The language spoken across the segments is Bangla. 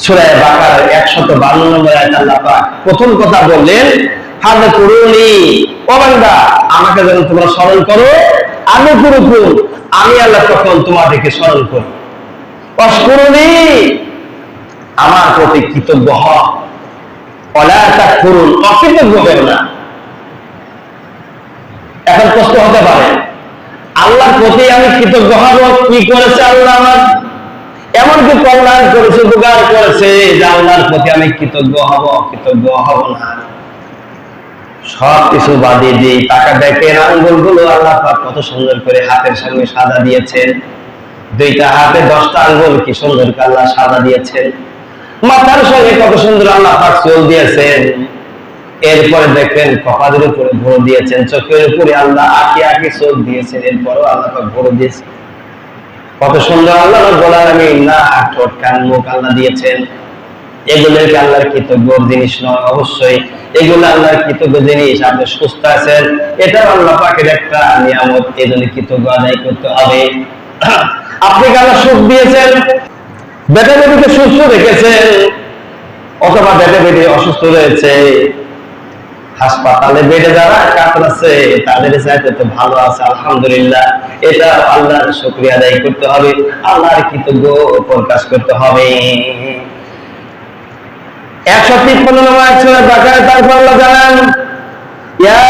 সূরা বাকারার 152 নম্বর আয়াত আল্লাহ পাক প্রথম কথা বললেন, ফাযকুরুনি, ও বান্দা আমাকে যখন তোমরা স্মরণ করো, আযকুরুকুম, আমি আল্লাহ তখন তোমাদেরকে স্মরণ করি। ওয়াশকুরুনি, আমার প্রতি কৃতজ্ঞ হও। ওয়ালা তাকফুরুন, অকৃতজ্ঞ হও না। এখন প্রশ্ন হতে পারে, আল্লাহর প্রতি আমি কৃতজ্ঞ হব, কি করেছে আল্লাহ আমার? এমন কি কল্যাণ করেছে, উপকার করেছে যে আল্লাহর প্রতি আমি কৃতজ্ঞ হব, কৃতজ্ঞ হব না? সব কিছু বাদে দিয়ে টাকা দেখেন, আঙ্গুলগুলো আল্লাহ পাক কত সুন্দর করে হাতের সঙ্গে সাজা দিয়েছেন। দুইটা হাতে 10টা আঙ্গুল কি সুন্দর করে আল্লাহ সাজা দিয়েছেন। মাথার সঙ্গে কত সুন্দর আল্লাহ পাক চুল দিয়েছেন। এরপরে দেখেন কপালের উপরে ভোর দিয়েছেন, চোখের উপরে আল্লাহ আঁকি আঁকি চোখ দিয়েছেন, এরপরও আল্লাহ পাক ভোর দিয়েছেন। কত সুন্দর আল্লাহ রাব্বুল আলামিন নাক, ঠোঁট, কান, মুখ আল্লাহ দিয়েছেন। এগুলো কি আল্লাহর কৃতজ্ঞ জিনিস নয়? অবশ্যই এগুলো আল্লাহর কৃতজ্ঞ জিনিস। আপনি সুস্থ আছেন, এটা আল্লাহ পাকের একটা নিয়ামত, এজন্য কৃতজ্ঞ আদায় করতে হবে। আপনি আল্লাহ সুখ দিয়েছেন, বেটা বেটিকে সুস্থ রেখেছেন, অথবা বেটা বেটি অসুস্থ রয়েছে, হাসপাতালে বেডে যারা কাতরাচ্ছে তাদের চাইতে তো ভালো আছে, আলহামদুলিল্লাহ। এটা আল্লাহর শুকরিয়া আদায় করতে হবে, আল্লাহর কৃতজ্ঞ প্রকাশ করতে হবে। 153 নম্বর সূরা বাকারা, তারপর আল্লাহ জানান, ইয়া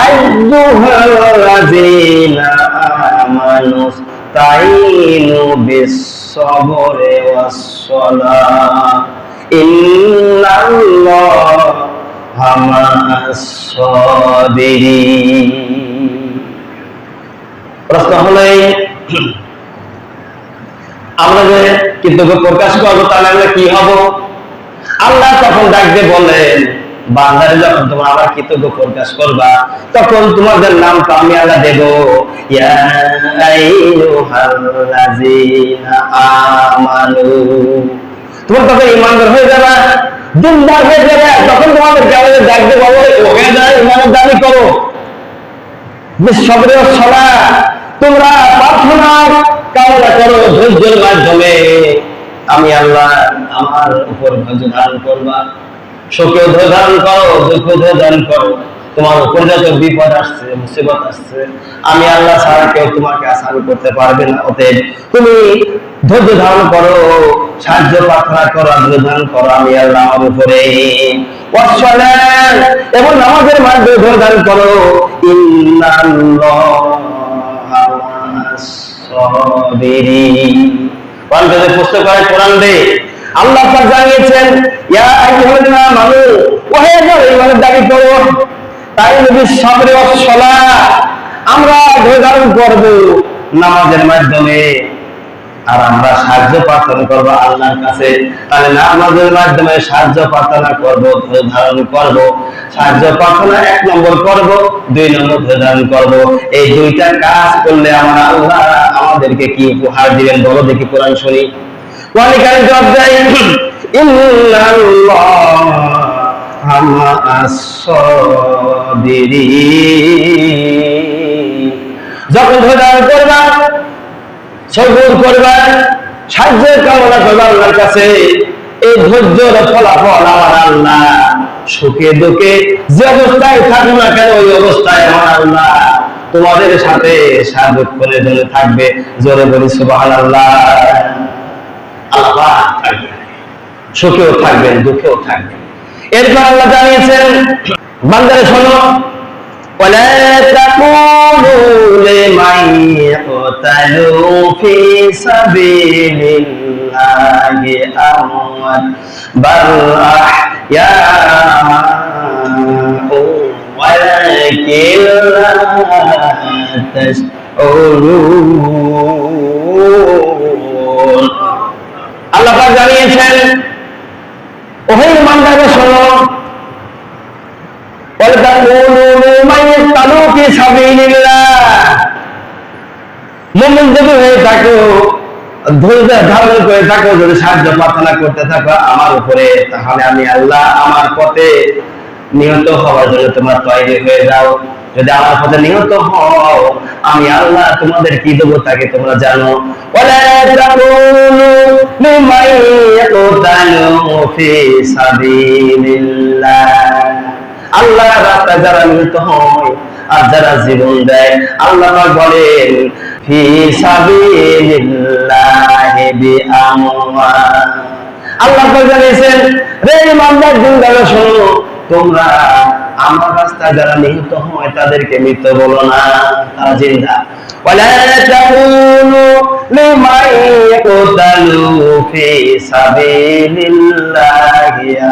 আইয়ুহাল্লাযীনা আমানু ইসতাঈনু বিস-সাবরি ওয়াস-সালাহ ইন্নাল্লাহা মা'আস-সাবিরিন। প্রশ্ন হলো, আমরা যে কৃতজ্ঞ প্রকাশ করবো তাহলে আমরা কি হব? আল্লাহ তখন ডাকতে বলেন, বান্দারে যখন তোমরা আবার কৃতজ্ঞ প্রকাশ করবা, তখন তোমাদের নামটা আমি আল্লাহ দেব, ইয়া আইয়ুহাল্লাযীনা আমানু। তোমরা তখন ঈমানদার হয়ে যাবে, দিনদার হয়ে যাবে। তখন তোমাদের কাছে ডাকতে বলবো, ওকে যায় ঈমানের দাবি করো, বিশ্বরের সলা, তোমরা প্রার্থনা কামনা করো ধৈর্যের মাধ্যমে। আমি আল্লাহ আমার উপর ধৈর্য ধারণ করবা, সুখে ধৈর্য ধারণ করো, দুঃখে ধৈর্য ধারণ করো। তোমার উপর যত বিপদ আসছে, মুসিবত আসছে, আমি আল্লাহ ছাড়া কেউ তোমাকে আসান করতে পারবে না। অতএব তুমি ধৈর্য ধারণ করো, সাহায্য প্রার্থনা করো, ধৈর্য ধারণ করো আমি আল্লাহ আমার উপরে। এবং নামাজের মাধ্যমে ধৈর্য ধারণ করো, ইন্নাল্লাহা মা'আস-সাবিরিন। প্রশ্ন করে কোরআন দে, আল্লাহ পাক জানিয়েছেন, ইয়া আইয়ুহাল্লাযীনা আমানু, ওহে যারা ঈমানের দাবি করো, তাই নবীর সাবরে ওয়াস-সালাহ, আমরা ধৈর্য ধারণ করব নামাজের মাধ্যমে, আর আমরা সাহায্য প্রার্থনা করব আল্লাহর কাছে। তাহলে নামাজের মাধ্যমে সাহায্য প্রার্থনা করব, ধৈর্য ধারণ করব। সাহায্য প্রার্থনা 1 নম্বর করব, 2 নম্বর ধৈর্য ধারণ করব। এই দুইটা কাজ করলে আমরা আল্লাহ আমাদেরকে কি উপহার দিবেন বলো দেখি, কোরআন শুনি। কোরআন কারীম জবাব দেয়, ইন্নাল্লাহা মা'আস-সাবিরিন। যখন ধৈর্য ধারণ করবা, সবুর করবা, সাহায্যের কামনা করবা আল্লাহর কাছে, এই ধৈর্যের ফলাফল আমার আল্লাহ সুখে দুঃখে যে অবস্থায় থাকো না কেন, ওই অবস্থায় আমার আল্লাহ তোমাদের সাথে সার্বক্ষণের জন্য থাকবে। জোরে বলি সুবহানাল্লাহ। আল্লাহ থাকবে, সুখেও থাকবেন, দুঃখেও থাকবেন। এরপর আল্লাহ জানিয়েছেন, বান্দারে শোনো, ولا تقولوا لمن يقتل في سبيل الله أموات بل أحياء ولكن لا تشعرون। আল্লাহ পাক জানিয়েছেন, ওহে ঈমানদাররা শোনো, মুমিন যদি হয়ে থাকো, ধৈর্য ধারণ করে থাকো, যদি সাহায্য প্রার্থনা করতে থাকো আমার উপরে, তাহলে আমি আল্লাহ আমার পথে নিহত হওয়ার জন্য তোমরা তৈরি হয়ে যাও। যদি আমার পথে নিহত হও, আমি আল্লাহ তোমাদের কি দেবো তাকে তোমরা জানো। ওয়ালা তাকুনু লিমান ইয়াকতালু ফি সাবিলিল্লাহ, আল্লাহর রাস্তায় যারা নিহত হয় আর যারা জীবন দেয়, আল্লাহ পাক বলেন ফি সাবিলিল্লাহি বিআমওয়াল। আল্লাহ পাক জানিয়েছেন, রে ইমানদার জিন্দারা শোনো, তোমরা আমার রাস্তায় যারা নিহত হয় তাদেরকে মৃত বলো না, তারা জিন্দা। ওয়ালা তাকুনু লিমান ইয়াকতালু ফি সাবিলিল্লাহি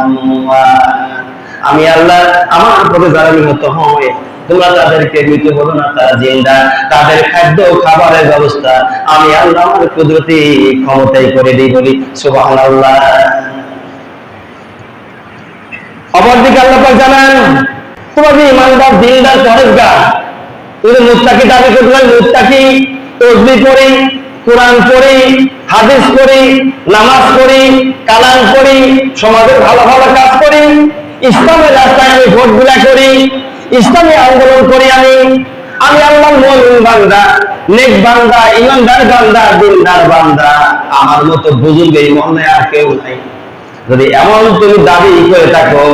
আমওয়াত, আমি আল্লাহ আমার পথে যারা নিহত হয় তোমরা তাদেরকে মৃত বলো না, তারা জিন্দা। তাদের খাদ্য খাবারের ব্যবস্থা আমি আল্লাহ আমার কুদরতি ক্ষমতায় করে দিই, বলি সুবহানাল্লাহ। অপরদিকে আল্লাহ পাক জানান, তোমাকে ইমানদার দিনদার পরেশগার, তুমি মুত্তাকি দাবি করতে পারো, মুত্তাকি তাসবিহ পড়ি, কোরআন পড়ি, হাদিস পড়ি, নামাজ পড়ি, কালাম পড়ি, সমাজের ভালো ভালো কাজ করি, ইসলামের রাস্তায় আমি ভোটগুলা করি, ইসলামী আন্দোলন করি, আমি আল্লাহর মুমিন বান্দা, নেক বান্দা, ইমানদার বান্দা, দিনদার বান্দা, আমার মতো বুজুর্গ এই মহল্লে আর কেউ নাই। যদি এমন তুমি দাবি করে থাকো,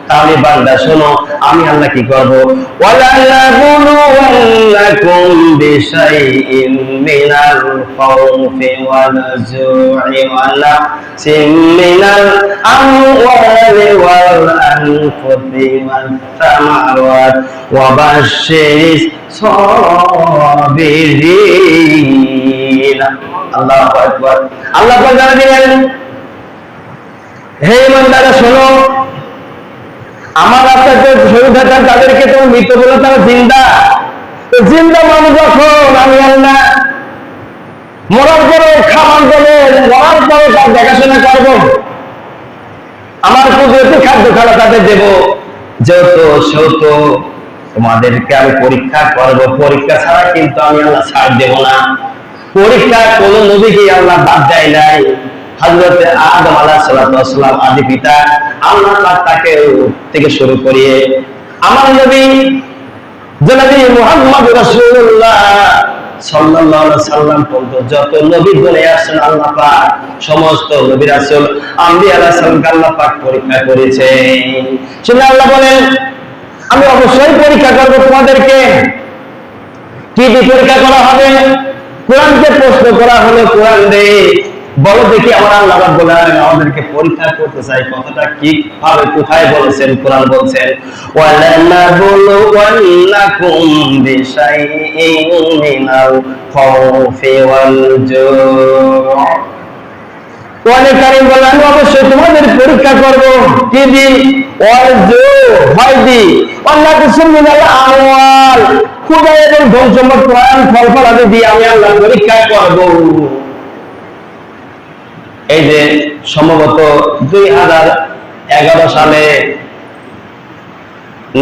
তাহলে বান্দা শোনো, আমি আল্লাহ কি করবো। ওয়ালা নাবলুওয়ান্নাকুম বিশাইইন মিনাল খাউফি ওয়াল জু'i ওয়া নাকসিম মিনাল আমওয়ালি ওয়াল আনফুসি ওয়াস সামারাত ওয়া বাশশিরিস সাবিরিন। আল্লাহু আকবার। আল্লাহ পাক জানান দিলেন, হে ইমানদাররা শোনো, আমার রাস্তাতে শহীদ হয়েছেন তাদেরকে তুমি মৃত বলে, তারা জিন্দা। তো জিন্দা মানুষ যখন আমি আল্লাহ মরার পরে খাবার দেবো, মরার পরে তার দেখাশোনা করবো, আমার কুদরতি খাদ্য খাবার তাদের দেবো, যেহেতু সেহেতু তোমাদেরকে আমি পরীক্ষা করবো। পরীক্ষা ছাড়া কিন্তু আমি আল্লাহ ছাড় দেবো না। পরীক্ষা কোন নবীকে আল্লাহ বাদ দেয় নাই। হযরত আদম আলাইহিস সালাম আদি পিতা, আল্লাহ পাক তাকে থেকে শুরু করিয়ে আমার নবী জনাবি মুহাম্মদ রাসূলুল্লাহ সাল্লাল্লাহু আলাইহি সাল্লাম পর্যন্ত যত নবী বলে আসেন, আল্লাহ পাক সমস্ত নবী রাসূল আম্বিয়া আলাইহিস সালামকে আল্লাহ পাক পরীক্ষা করেছে। শুনে আল্লাহ বলেন, আমি অবশ্যই পরীক্ষা করব তোমাদেরকে। কি দিয়ে পরীক্ষা করা হবে? কোরআনকে প্রশ্ন করা হলো, কোরআন দে বলো দেখি আমার আল্লাহ রাব্বুল আলামিন আমাদেরকে পরীক্ষা করতে চাই, কথাটা কি ভাবে কোথায় বলেছেন? কোরআন বলছেন, ওয়ালা নাবলুওয়ান্নাকুম বিশাইইন মিনাল খাউফি ওয়াল জু'i। কোরআনে কারীম বলেন, আমি অবশ্যই তোমাদের পরীক্ষা করব। কি দি? ওয়াল জু'i, ভয় দি, ওয়াল নাকসিম মিনাল আমওয়াল, ক্ষুধা এবং ধন সম্পদ, কোরআন ফল ফলাদি দিয়ে আমি আল্লাহ পরীক্ষা করব। এই যে সম্ভবত 2011 সালে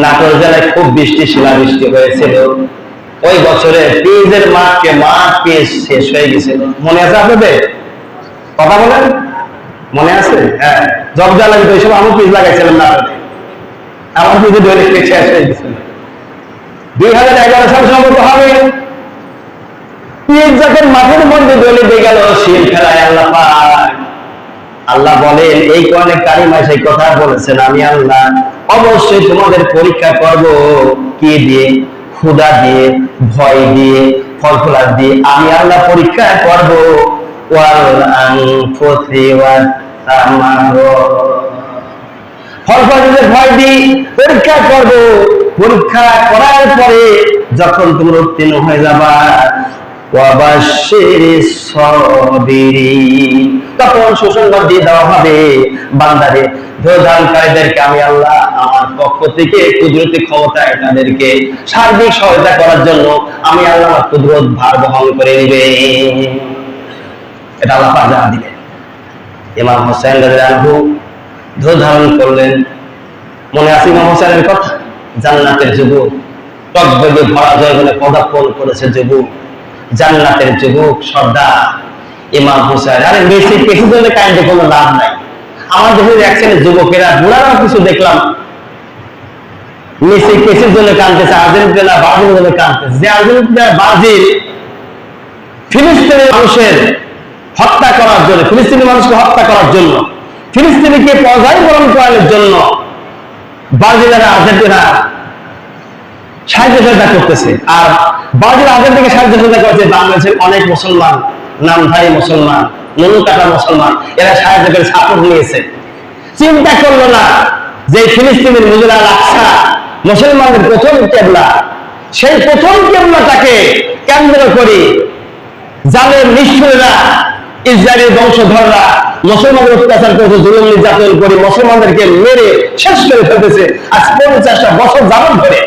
নাটোর জেলায় খুব শিলাবৃষ্টি হয়েছিল। ওই বছরে পেঁয়াজের মাঠ পেঁয়াজ শেষ হয়ে গেছিল। মনে আছে আপনাদের? কথা বলেন, মনে আছে? হ্যাঁ, জব জ্বালানি তো এইসব আমি পেঁয়াজ লাগাইছিলাম নাটোরে, আমার পেঁয়াজের দৈনিক শেষ হয়ে গেছিল। 2011 সাল সম্ভবত হবে। পেঁয়াজ যখন মাঠের মধ্যে দলে দিয়ে গেল, শিল ফেলায় আল্লাহ পাক, আল্লাহ বলেন, এই কোরআনে কারিমা সেই কথা বলেছেন, আমি আল্লাহ অবশ্যই তোমাদের পরীক্ষা করব। কি দিয়ে? ক্ষুধা দিয়ে, ভয় দিয়ে, ফলফলাদ দিয়ে আমি আল্লাহ পরীক্ষা করব। ওয়াল আনফুসি ওয়াস সামারাত, ফলফলাদের ভয় দিয়ে পরীক্ষা করব। পরীক্ষা করার পরে যখন তোমরা উত্তীর্ণ হয়ে যাবা, তখন সুসংবাদ দিয়ে দেওয়া হবে বান্দারে, ধৈর্যধারণকারীদেরকে আমি আল্লাহ আমার পক্ষ থেকে কুদরতি ক্ষমতায় তাদেরকে সার্বিক সহায়তা করার জন্য আমি আল্লাহ আমার কুদরত ভার বহন করে নিবে। এটা আল্লাহ পাক জানা দিলেন। ইমাম হোসেন রাদিয়াল্লাহু ধৈর্য ধারণ করলেন। মনে আছে ইমাম হোসেনের কথা? জান্নাতের যুবক, টকবগে ভরা জয়গুলো পদার্পণ করেছে যুবক, জান্নাতের যুবক সর্দার ইমাম হোসেন। আরে বেশি কিছু জন্য কাইন্ডে কোনো লাভ নাই। আমার দেশের এক শ্রেণীর যুবকেরা বুড়ারাও কিছু দেখলাম মেসি কেসের জন্য কাঁদতেছে, আর্জেন্টিনা ব্রাজিলের জন্য কাঁদতেছে। যে আর্জেন্টিনা ব্রাজিল ফিলিস্তিনের মানুষের হত্যা করার জন্য, ফিলিস্তিনি মানুষকে হত্যা করার জন্য, ফিলিস্তিনিকে পর্যায়বরণ করার জন্য ব্রাজিল আর আর্জেন্টিনা সাহায্য সহায়তা করতেছে। আর ব্রাজিল আর্জেন্টিনাকে সাহায্য সহায়তা করছে বাংলাদেশের অনেক মুসলমান, নামধারী মুসলমান, নুনকাটা মুসলমান, এরা সাহায্য করে সাপোর্ট নিয়েছে। চিন্তা করলো না যে ফিলিস্তিনের মুজরা আকসা মুসলমানদের প্রথম কেবলা, সেই প্রথম কেবলাটাকে কেন্দ্র করে জালেম নিষ্ঠুরেরা, ইসরায়েলের বংশধররা মুসলমানদের অত্যাচার করেছে, জুলুম নির্যাতন করে মুসলমানদেরকে মেরে শেষ করে ফেলতেছে আজ 50টা বছর যাবত ধরে।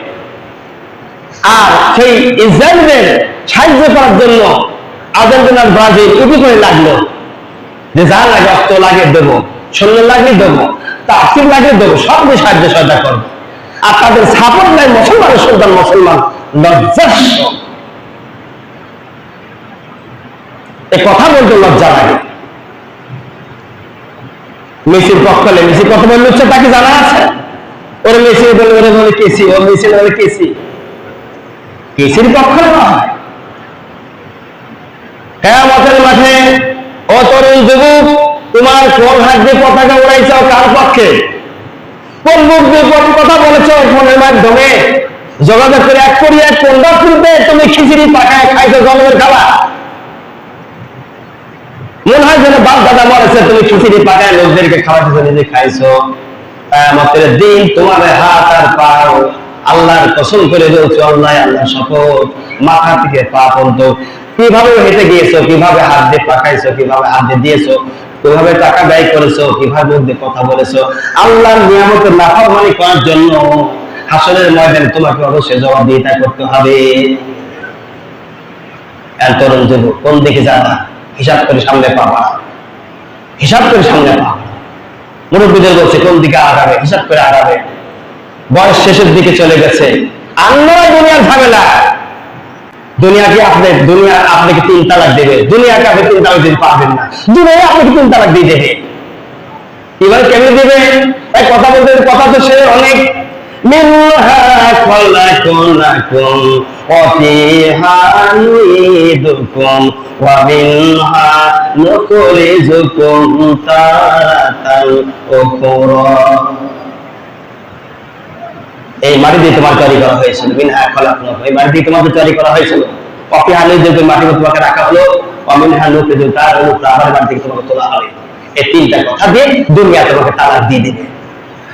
আর সেই ইসরায়েলদের সাহায্য করার জন্য আর্জেন্টিনার ব্রাজিল উঠে করে লাগলো যে যা লাগে, অস্ত্র লাগে দেবো, সৈন্য লাগে দেবো, তাফসির লাগে দেবো, সব দিয়ে সাহায্য সহায়তা করবো। আর তাদের সাপোর্ট নেয় মুসলমানের সন্তান মুসলমান। লজ্জাস্য, এই কথা বলতে লজ্জা লাগে। মেসির পক্ষ হলে মেসি কত বলল হচ্ছে তাকে জানা আছে? ওর মেসি বলে ওরে বলে কেসি, ও মেসি বলে কেসি, কেসির পক্ষ নয়। কিয়ামতের মাঠে ও তরুণ যুবক, তোমার কোন হাত দিয়ে পতাকা উড়াইছো, কার পক্ষে? কোন মুখ দিয়ে কথা বলেছো? ফোনের মাধ্যমে যোগাযোগ করে এক করিয়া কোনটা খুলতে তুমি খিচুড়ি পাকায় খাইছো, জন্মের খাবার। মনে হয় যেন বাপ দাদা মরেছে, তুমি খিচুড়ি পাকায় লোকদেরকে খাওয়াতে নিজে খাইছো। কিয়ামতের দিন তোমার হাত আর পা, আল্লাহর কসম করে বলছো, আল্লাহ আল্লাহ শপথ, মাথা থেকে পা পর্যন্ত কিভাবে হেঁটে গিয়েছো, কিভাবে হাত দিয়ে পাকাইছো, কিভাবে হাত দিয়ে দিয়েছো, কিভাবে টাকা ব্যয় করেছো, কিভাবে মুখ দিয়ে কথা বলেছো, আল্লাহর নিয়ামতের নাফরমানি করার জন্য হাসরের ময়দানে তোমাকে অবশ্যই জবাবদিহিতা করতে হবে। তরুণ যুবক, কোন দিকে যাবা? হিসাব করে সামনে পাবা, হিসাব করে সামনে পাবা। মুরব্বীদের বলছে কোন দিকে আগাবে, হিসাব করে আগাবে। বয়স শেষের দিকে চলে গেছে, আর নয় দুনিয়ার ঝামেলা। দুনিয়াকে দুনিয়া আপনাকে 3 তালাক দেবে, দুনিয়াকে আপনি 3 তালাক দিতে পারবেন না, দুনিয়া আপনাকে 3 তালাক দিয়ে দেবে। এবার কেমনি দেবে? এক কথা বলতে, কথা তো সে অনেক। মিনহা খলাকনাকুম ওয়া ফিহা নুঈদুকুম ওয়া মিনহা নুখরিজুকুম তারাতান উখরা। এই মাটি দিয়ে তোমার তৈরি করা হয়েছিল, মিনহা খলাকনাকুম, এই মাটি দিয়ে তোমাকে তৈরি করা হয়েছিল। ওয়া ফিহা নুঈদুকুম, মাটিতে তোমাকে রাখা হলো, ওয়া মিনহা নুখরিজুকুম, তার উপর আবার মাটি থেকে তোমাকে তোলা হবে। এই 3টা কথা দিয়ে দুনিয়া তোমাকে তালাক দিয়ে দেবে।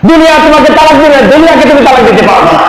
দুনিয়া তোমাকে তালাক দিবে, দুনিয়াকে তুমি তালাক দিতে পারবে না।